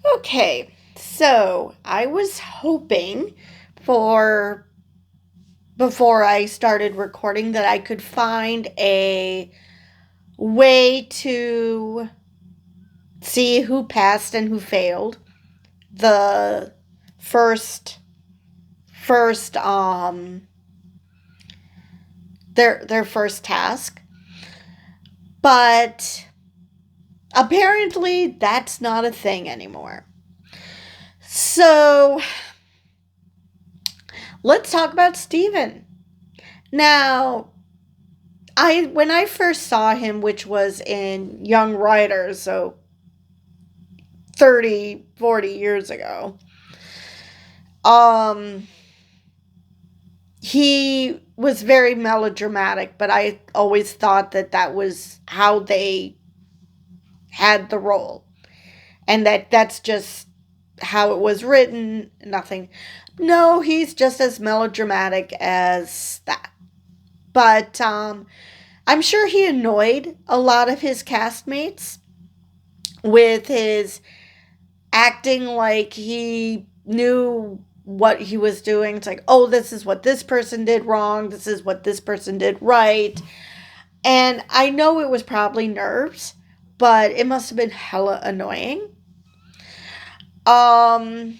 Okay, so I was hoping for before I started recording that I could find a way to see who passed and who failed the first first their first task. But apparently that's not a thing anymore. So, let's talk about Steven. Now, I when I first saw him, which was in Young Riders, so 30, 40 years ago, um, he was very melodramatic, but I always thought that that was how they had the role, and that's just how it was written, nothing. No, he's just as melodramatic as that. But I'm sure he annoyed a lot of his castmates with his acting like he knew what he was doing. It's like, oh, this is what this person did wrong. This is what this person did right. And I know it was probably nerves, but it must have been hella annoying. Um,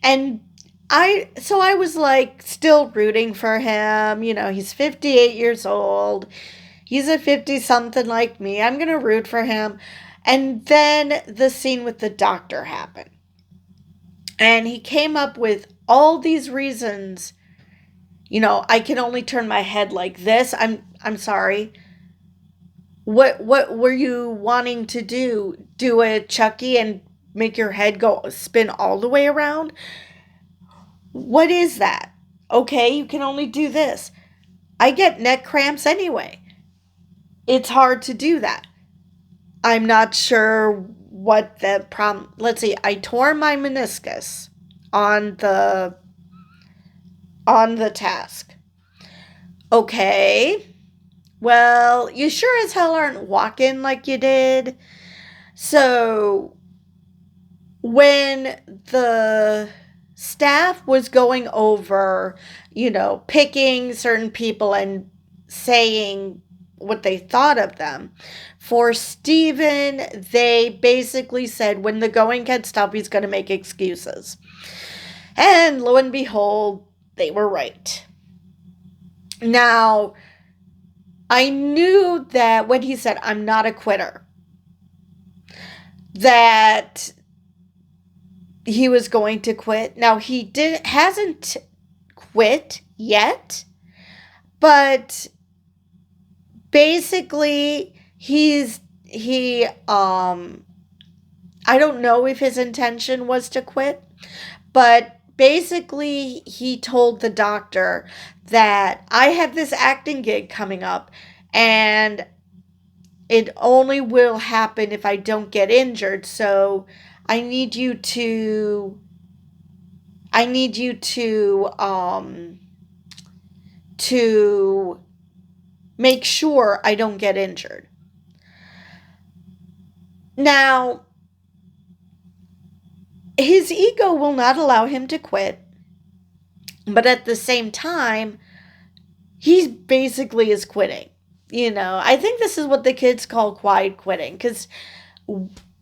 and I was like still rooting for him. You know, he's 58 years old. He's a 50 something like me. I'm going to root for him. And then the scene with the doctor happened. And he came up with all these reasons. You know, I can only turn my head like this. I'm sorry. What were you wanting to do? Do a Chucky and make your head go spin all the way around? What is that? Okay, you can only do this. I get neck cramps anyway. It's hard to do that. I'm not sure what the problem. Let's see. I tore my meniscus on the task. Okay. Well, you sure as hell aren't walking like you did. So when the staff was going over, picking certain people and saying what they thought of them, for Steven, they basically said when the going gets tough, he's going to make excuses. And lo and behold, they were right. Now, I knew that when he said, I'm not a quitter, that he was going to quit. Now he hasn't quit yet, but basically he I don't know if his intention was to quit, but basically he told the doctor that I have this acting gig coming up and it only will happen if I don't get injured. So I need you to I need you to make sure I don't get injured. Now, his ego will not allow him to quit, but at the same time, he basically is quitting. I think this is what the kids call quiet quitting because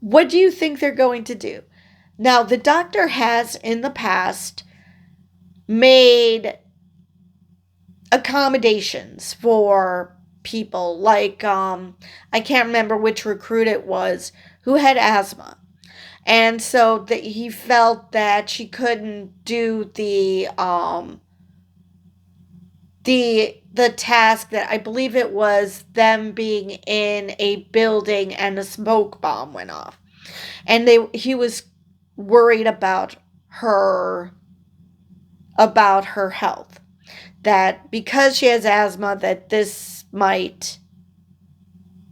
what do you think they're going to do? Now, the doctor has in the past made accommodations for people like I can't remember which recruit it was who had asthma. And so that he felt that she couldn't do the task that I believe it was them being in a building and a smoke bomb went off. And he was worried about her health, that because she has asthma that this might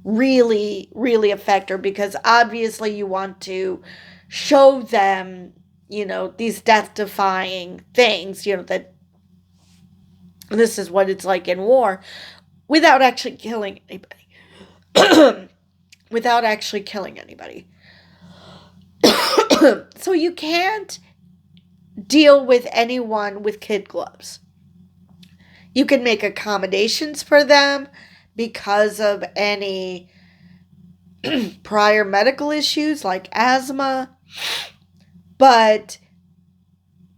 really really affect her, because obviously you want to show them these death defying things, that this is what it's like in war without actually killing anybody. Without actually killing anybody. So you can't deal with anyone with kid gloves. You can make accommodations for them because of any prior medical issues like asthma, but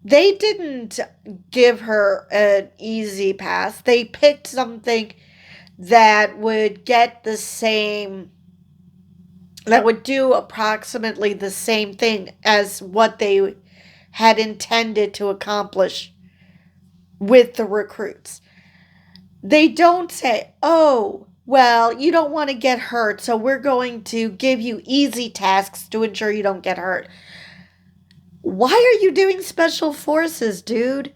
they didn't give her an easy pass. They picked something that would get the same, that would do approximately the same thing as what they had intended to accomplish with the recruits. They don't say, oh, well, you don't want to get hurt, so we're going to give you easy tasks to ensure you don't get hurt. Why are you doing special forces, dude?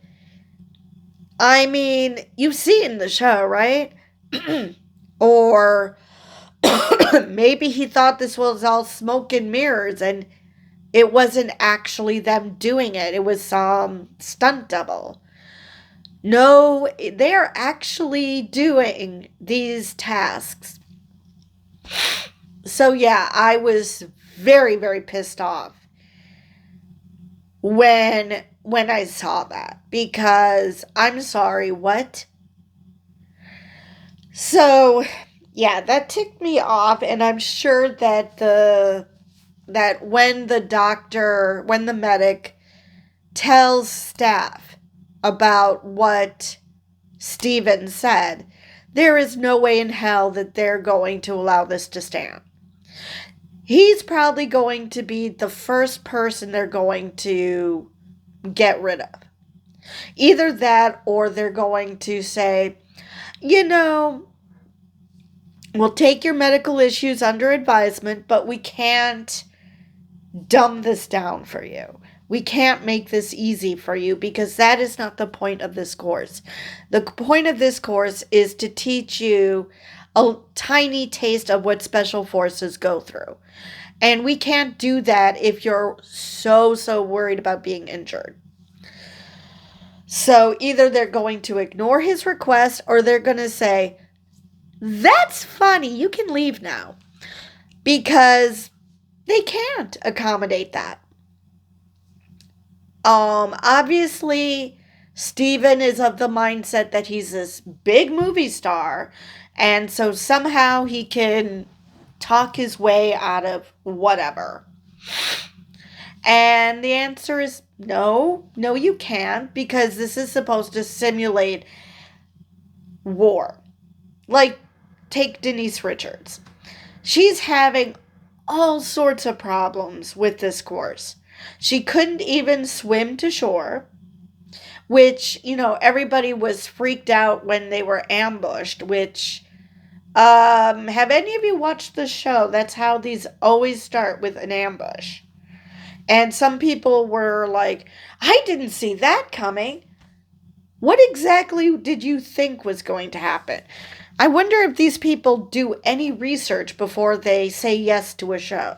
I mean, you've seen the show, right? Or maybe he thought this was all smoke and mirrors and it wasn't actually them doing it. It was some stunt double. No, they're actually doing these tasks. So yeah, I was very, very pissed off when I saw that, because I'm sorry, what? So yeah, that ticked me off, and I'm sure that when the medic tells staff about what Steven said, there is no way in hell that they're going to allow this to stand. He's probably going to be the first person they're going to get rid of. Either that, or they're going to say, we'll take your medical issues under advisement, but we can't dumb this down for you. We can't make this easy for you, because that is not the point of this course. The point of this course is to teach you a tiny taste of what special forces go through. And we can't do that if you're so worried about being injured. So either they're going to ignore his request, or they're going to say, that's funny, you can leave now. Because they can't accommodate that. Obviously, Steven is of the mindset that he's this big movie star, and so somehow he can talk his way out of whatever. And the answer is no, you can't, because this is supposed to simulate war. Like, take Denise Richards. She's having all sorts of problems with this course. She couldn't even swim to shore, which, everybody was freaked out when they were ambushed, which, have any of you watched the show? That's how these always start, with an ambush. And some people were like, I didn't see that coming. What exactly did you think was going to happen? I wonder if these people do any research before they say yes to a show.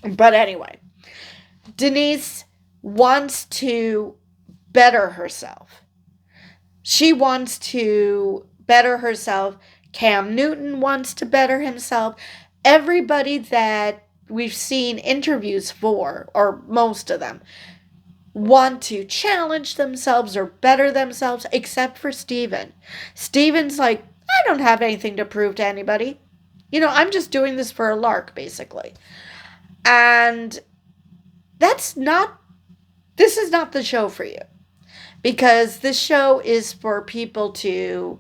But anyway, Denise wants to better herself. She wants to better herself. Cam Newton wants to better himself. Everybody that we've seen interviews for, or most of them, want to challenge themselves or better themselves, except for Steven. Steven's like, I don't have anything to prove to anybody. I'm just doing this for a lark, basically. And this is not the show for you. Because this show is for people to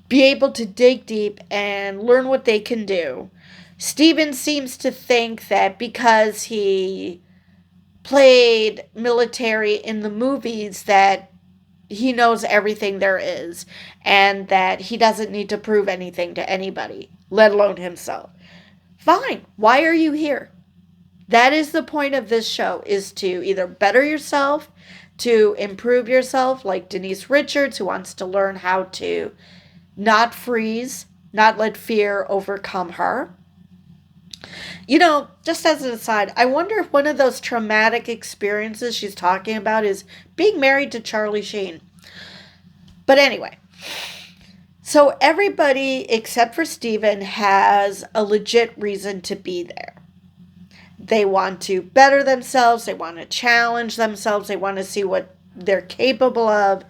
be able to dig deep and learn what they can do. Steven seems to think that because he played military in the movies that he knows everything there is, and that he doesn't need to prove anything to anybody, let alone himself. Fine. Why are you here? That is the point of this show, is to either better yourself, to improve yourself, like Denise Richards, who wants to learn how to not freeze, not let fear overcome her. Just as an aside, I wonder if one of those traumatic experiences she's talking about is being married to Charlie Sheen. But anyway, so everybody except for Steven has a legit reason to be there. They want to better themselves. They want to challenge themselves. They want to see what they're capable of.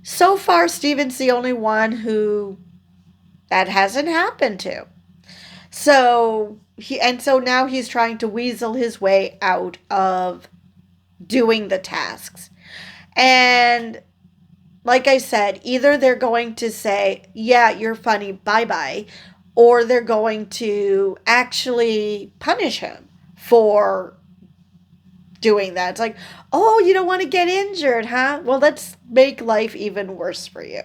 So far, Steven's the only one who that hasn't happened to. So now he's trying to weasel his way out of doing the tasks. And like I said, either they're going to say, yeah, you're funny, bye bye, or they're going to actually punish him for doing that. It's like, oh, you don't want to get injured, huh? Well, let's make life even worse for you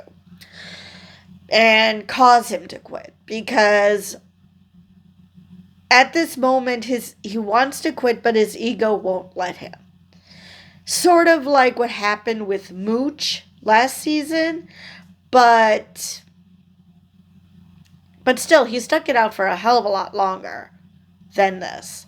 and cause him to quit, because at this moment he wants to quit, but his ego won't let him. Sort of like what happened with Mooch last season, but still, he stuck it out for a hell of a lot longer than this.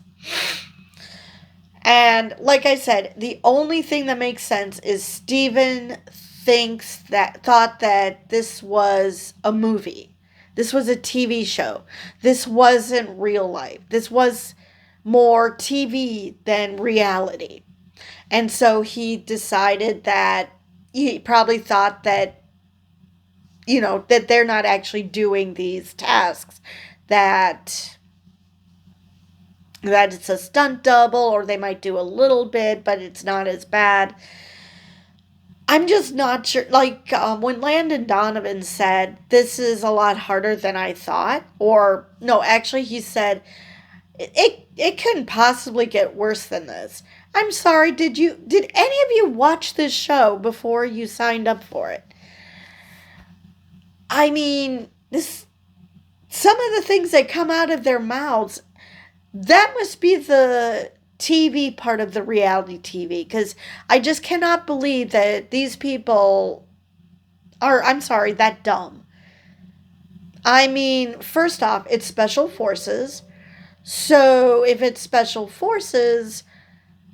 And like I said, the only thing that makes sense is Steven thought that this was a movie. This was a TV show. This wasn't real life. This was more TV than reality. And so he decided that he probably thought that, that they're not actually doing these tasks, that it's a stunt double, or they might do a little bit, but it's not as bad. I'm just not sure. Like, when Landon Donovan said, this is a lot harder than I thought, or, no, actually he said, it couldn't possibly get worse than this. I'm sorry, did any of you watch this show before you signed up for it? I mean, some of the things that come out of their mouths, that must be the TV part of the reality TV, because I just cannot believe that these people are, I'm sorry, that dumb. I mean, first off, it's special forces. So if it's special forces,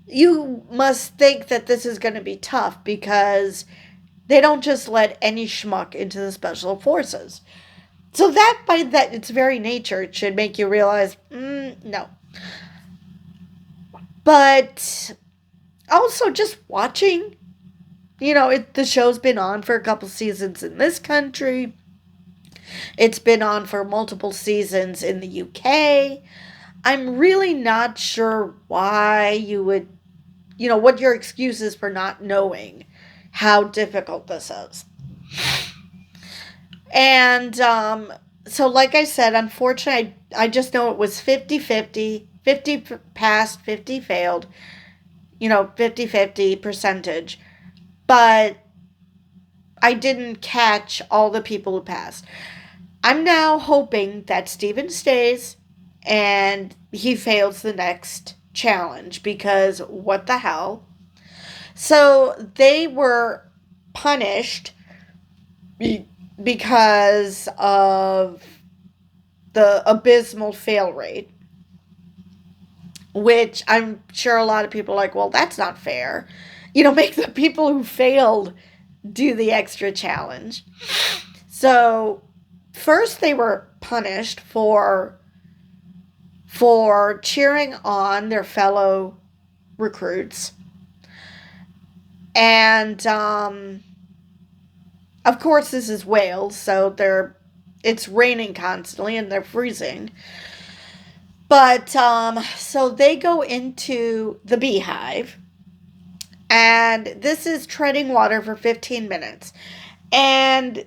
you must think that this is going to be tough, because they don't just let any schmuck into the special forces. So that, by that its very nature, it should make you realize, no. But also just watching, the show's been on for a couple seasons in this country. It's been on for multiple seasons in the UK. I'm really not sure why you would, what your excuse is for not knowing how difficult this is. And so like I said, unfortunately, I just know it was 50-50, 50 passed, 50 failed, 50-50 percentage. But I didn't catch all the people who passed. I'm now hoping that Steven stays and he fails the next challenge, because what the hell? So they were punished because of the abysmal fail rate, which I'm sure a lot of people are like, well, that's not fair. Make the people who failed do the extra challenge. So first they were punished for cheering on their fellow recruits. And of course, this is Wales, so it's raining constantly and they're freezing. But so they go into the beehive, and this is treading water for 15 minutes. And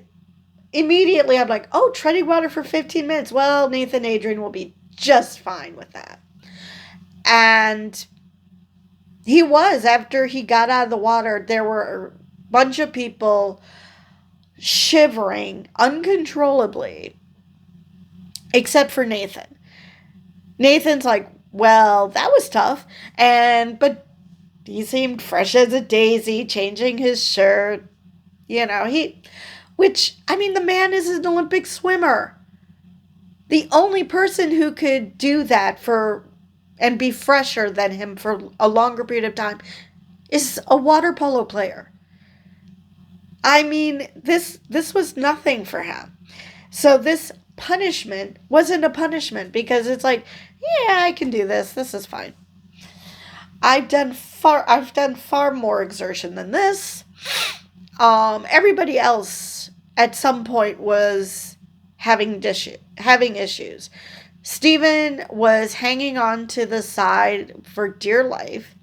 immediately I'm like, oh, treading water for 15 minutes. Well, Nathan Adrian will be just fine with that. And he was. After he got out of the water, there were a bunch of people shivering uncontrollably, except for Nathan. Nathan's like, well, that was tough. But he seemed fresh as a daisy, changing his shirt. The man is an Olympic swimmer. The only person who could do that and be fresher than him for a longer period of time is a water polo player. I mean, this was nothing for him. So this punishment wasn't a punishment because it's like, yeah, I can do this. This is fine. I've done far more exertion than this. Everybody else at some point was having issues. Stephen was hanging on to the side for dear life.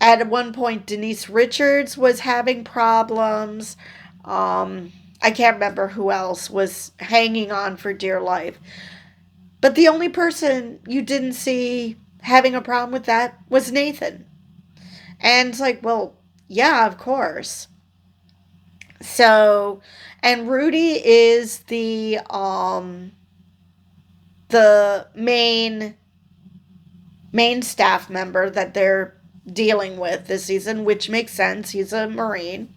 At one point, Denise Richards was having problems. I can't remember who else was hanging on for dear life. But the only person you didn't see having a problem with that was Nathan. And it's like, well, yeah, of course. So, and Rudy is the main staff member that they're dealing with this season, which makes sense. He's a Marine.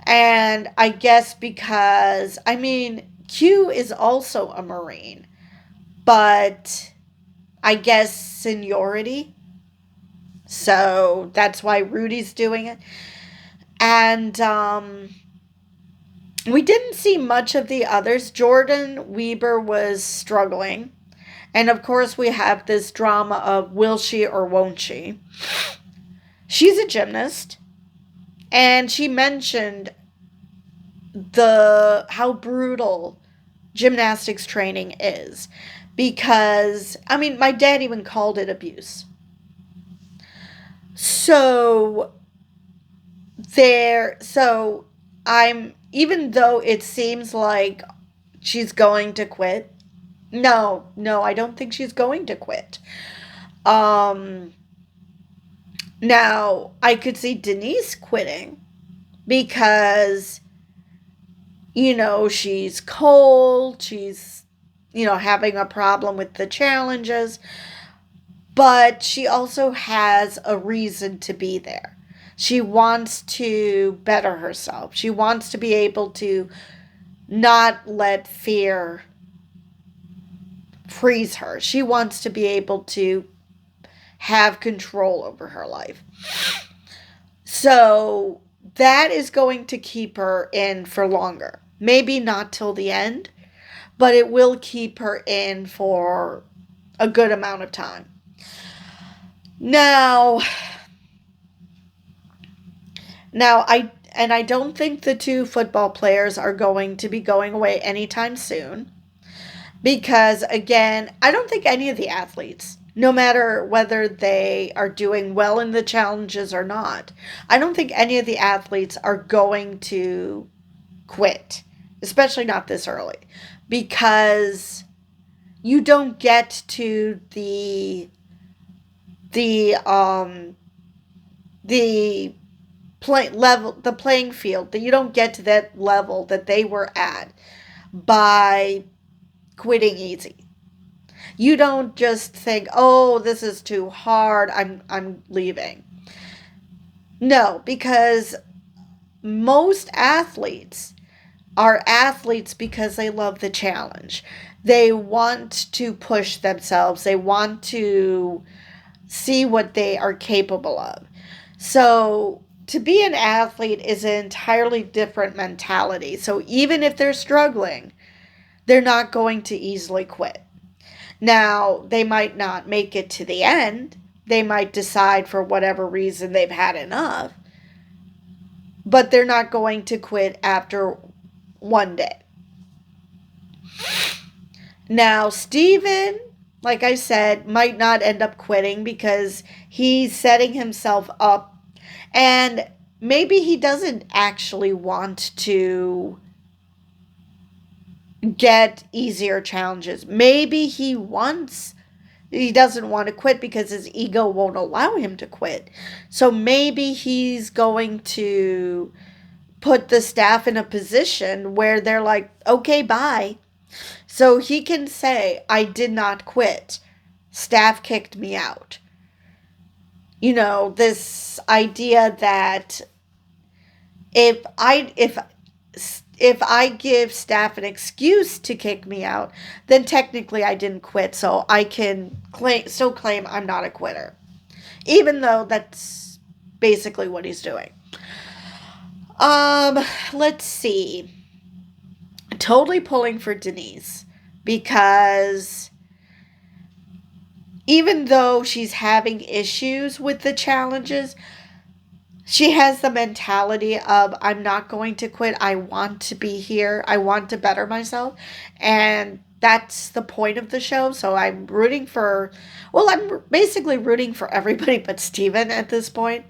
And I guess because, I mean, Q is also a Marine, but I guess seniority. So that's why Rudy's doing it. And we didn't see much of the others. Jordan Weber was struggling. And of course, we have this drama of will she or won't she? She's a gymnast. And she mentioned how brutal gymnastics training is. Because, I mean, my dad even called it abuse. So even though it seems like she's going to quit, no, I don't think she's going to quit. Now, I could see Denise quitting because, she's cold, she's, having a problem with the challenges, but she also has a reason to be there. She wants to better herself. She wants to be able to not let fear freeze her. She wants to be able to have control over her life. So that is going to keep her in for longer. Maybe not till the end, but it will keep her in for a good amount of time. Now I don't think the two football players are going to be going away anytime soon. Because, again, I don't think any of the athletes, no matter whether they are doing well in the challenges or not, I don't think any of the athletes are going to quit, especially not this early. Because you don't get to the playing field, that you don't get to that level that they were at by quitting easy. You don't just think, oh, this is too hard, I'm leaving. No, because most athletes are athletes because they love the challenge. They want to push themselves. They want to see what they are capable of. So to be an athlete is an entirely different mentality. So even if they're struggling, they're not going to easily quit. Now, they might not make it to the end. They might decide for whatever reason they've had enough. But they're not going to quit after one day. Now, Stephen, like I said, might not end up quitting because he's setting himself up. And maybe he doesn't actually want to get easier challenges. Maybe he doesn't want to quit because his ego won't allow him to quit. So maybe he's going to put the staff in a position where they're like, okay, bye. So he can say, I did not quit. Staff kicked me out. This idea that if I give staff an excuse to kick me out, then technically I didn't quit, so I can still claim I'm not a quitter. Even though that's basically what he's doing. Let's see. totally pulling for Denise because even though she's having issues with the challenges, she has the mentality of, I'm not going to quit. I want to be here. I want to better myself. And that's the point of the show. So I'm rooting for, well, I'm basically rooting for everybody but Steven at this point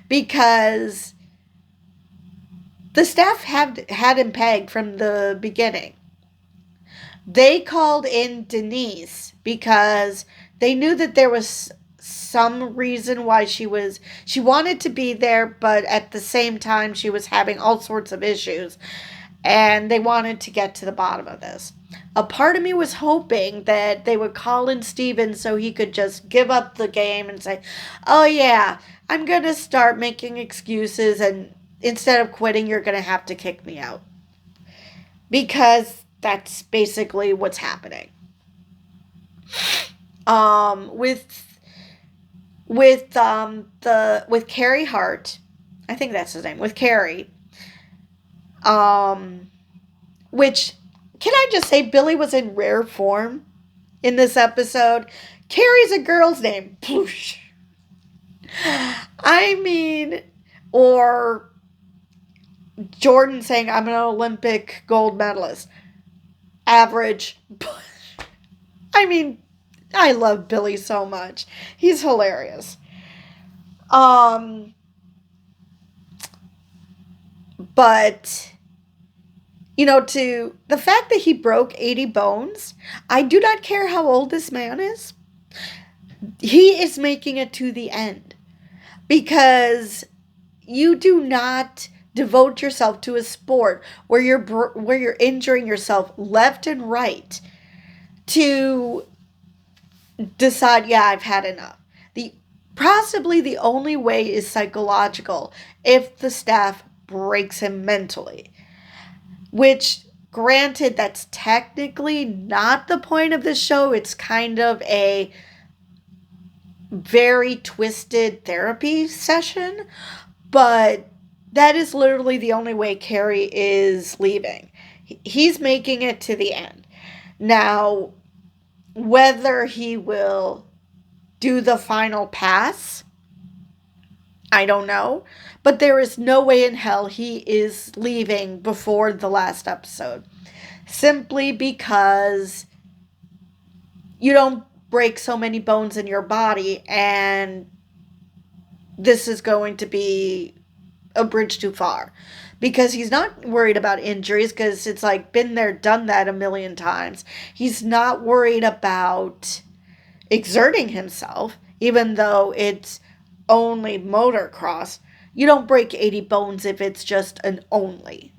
because the staff had him pegged from the beginning. They called in Denise because they knew that there was some reason why she wanted to be there, but at the same time she was having all sorts of issues, and they wanted to get to the bottom of this. A part of me was hoping that they would call in Steven so he could just give up the game and say, oh yeah, I'm going to start making excuses, and instead of quitting, you're going to have to kick me out. Because that's basically what's happening. With Carrie Hart, I think that's his name, with Carrie, which, can I just say, Billy was in rare form in this episode. Carrie's a girl's name. Ploosh. I mean, or Jordan saying, I'm an Olympic gold medalist. Average. I mean, I love Billy so much. He's hilarious. But, to the fact that he broke 80 bones, I do not care how old this man is. He is making it to the end. Because you do not devote yourself to a sport where you're injuring yourself left and right to decide, yeah, I've had enough. Possibly the only way is psychological if the staff breaks him mentally. Which, granted, that's technically not the point of the show. It's kind of a very twisted therapy session. But that is literally the only way Carrie is leaving. He's making it to the end. Now, whether he will do the final pass, I don't know. But there is no way in hell he is leaving before the last episode. Simply because you don't break so many bones in your body, and this is going to be a bridge too far. Because he's not worried about injuries, because it's like, been there, done that a million times. He's not worried about exerting himself, even though it's only motocross. You don't break 80 bones if it's just an only.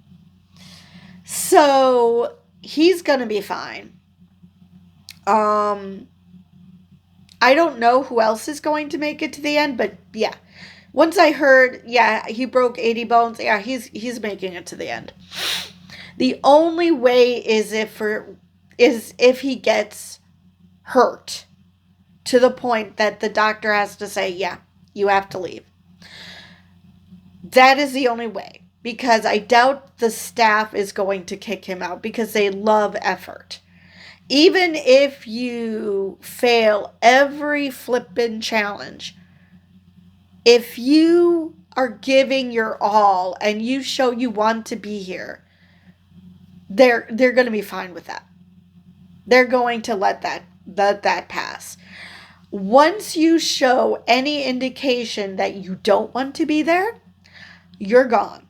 So, he's gonna be fine. I don't know who else is going to make it to the end, but yeah. Once I heard, yeah, he broke 80 bones, yeah, he's making it to the end. The only way is if he gets hurt to the point that the doctor has to say, yeah, you have to leave. That is the only way, because I doubt the staff is going to kick him out because they love effort. Even if you fail every flippin' challenge, if you are giving your all and you show you want to be here, they're going to be fine with that. They're going to let that pass. Once you show any indication that you don't want to be there, you're gone.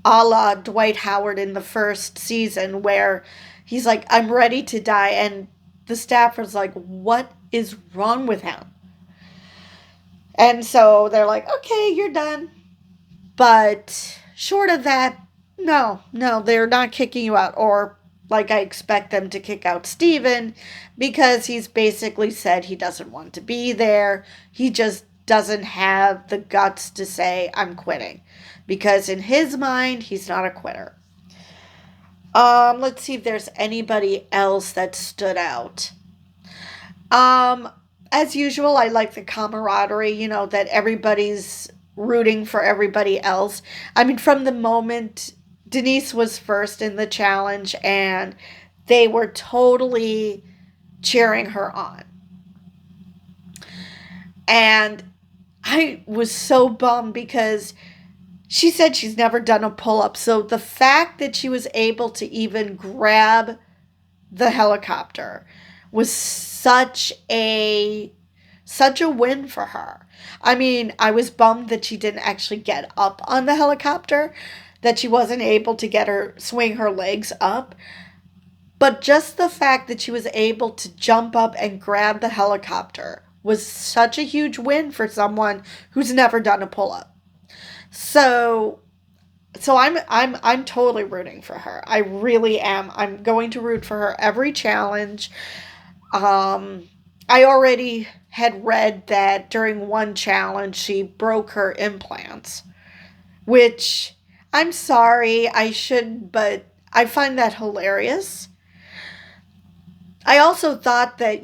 A la Dwight Howard in the first season, where he's like, I'm ready to die, and the staffer's like, what is wrong with him? And so they're like, okay, you're done. But short of that, no, they're not kicking you out. Or like I expect them to kick out Steven, because he's basically said he doesn't want to be there. He just doesn't have the guts to say, I'm quitting. Because in his mind, he's not a quitter. Let's see if there's anybody else that stood out. As usual, I like the camaraderie, that everybody's rooting for everybody else. I mean, from the moment Denise was first in the challenge, and they were totally cheering her on. And I was so bummed because she said she's never done a pull-up. So the fact that she was able to even grab the helicopter was such a win for her. I mean, I was bummed that she didn't actually get up on the helicopter, that she wasn't able to swing her legs up. But just the fact that she was able to jump up and grab the helicopter was such a huge win for someone who's never done a pull-up. So I'm totally rooting for her. I really am. I'm going to root for her every challenge. I already had read that during one challenge she broke her implants, which I'm sorry, I shouldn't, but I find that hilarious. I also thought that,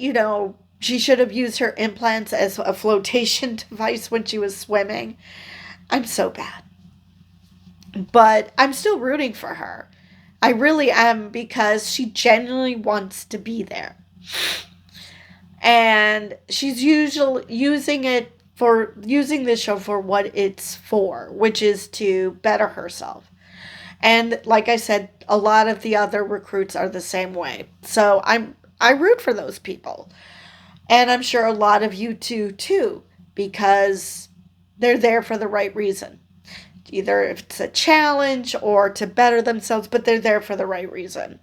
she should have used her implants as a flotation device when she was swimming. I'm so bad. But I'm still rooting for her. I really am, because she genuinely wants to be there. And she's usually using this show for what it's for, which is to better herself. And like I said, a lot of the other recruits are the same way. So I root for those people. And I'm sure a lot of you too, because they're there for the right reason. Either if it's a challenge or to better themselves, but they're there for the right reason.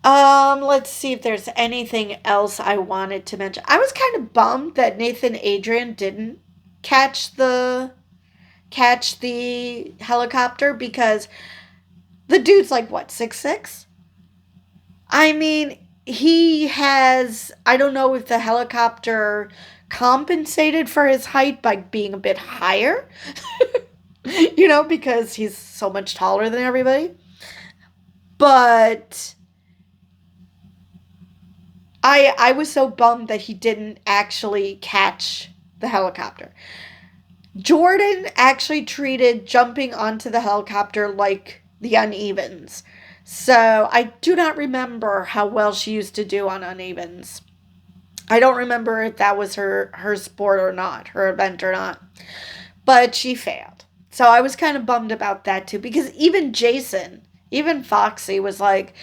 Let's see if there's anything else I wanted to mention. I was kind of bummed that Nathan Adrian didn't catch the helicopter, because the dude's like, what, 6'6"? I mean, I don't know if the helicopter compensated for his height by being a bit higher, because he's so much taller than everybody. But I was so bummed that he didn't actually catch the helicopter. Jordan actually treated jumping onto the helicopter like the unevens. So I do not remember how well she used to do on unevens. I don't remember if that was her sport or not, her event or not. But she failed. So I was kind of bummed about that too, because even Foxy was like,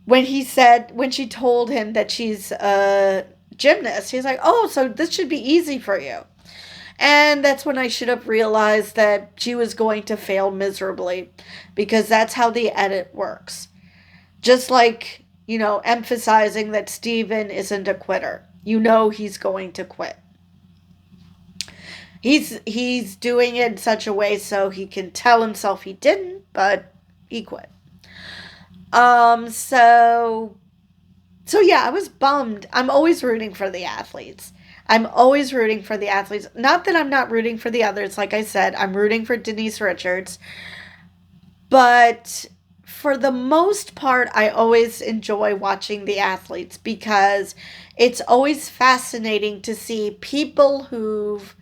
when she told him that she's a gymnast, he's like, oh, so this should be easy for you. And that's when I should have realized that she was going to fail miserably, because that's how the edit works. Just like, emphasizing that Steven isn't a quitter. He's going to quit. He's doing it in such a way so he can tell himself he didn't, but he quit. So yeah, I was bummed. I'm always rooting for the athletes. Not that I'm not rooting for the others. Like I said, I'm rooting for Denise Richards. But for the most part, I always enjoy watching the athletes, because it's always fascinating to see people who've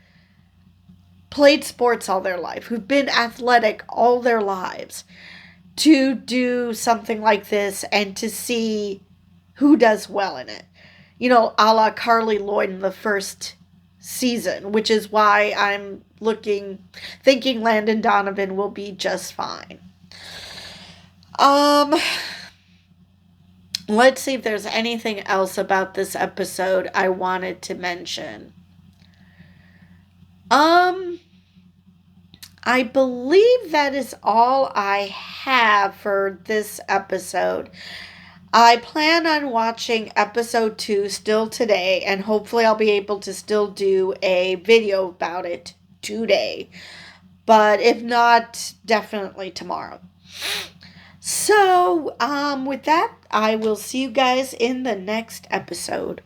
played sports all their life, who've been athletic all their lives, to do something like this and to see who does well in it. A la Carly Lloyd in the first season, which is why I'm thinking Landon Donovan will be just fine. Let's see if there's anything else about this episode I wanted to mention. I believe that is all I have for this episode. I plan on watching episode 2 still today, and hopefully I'll be able to still do a video about it today. But if not, definitely tomorrow. So, with that, I will see you guys in the next episode.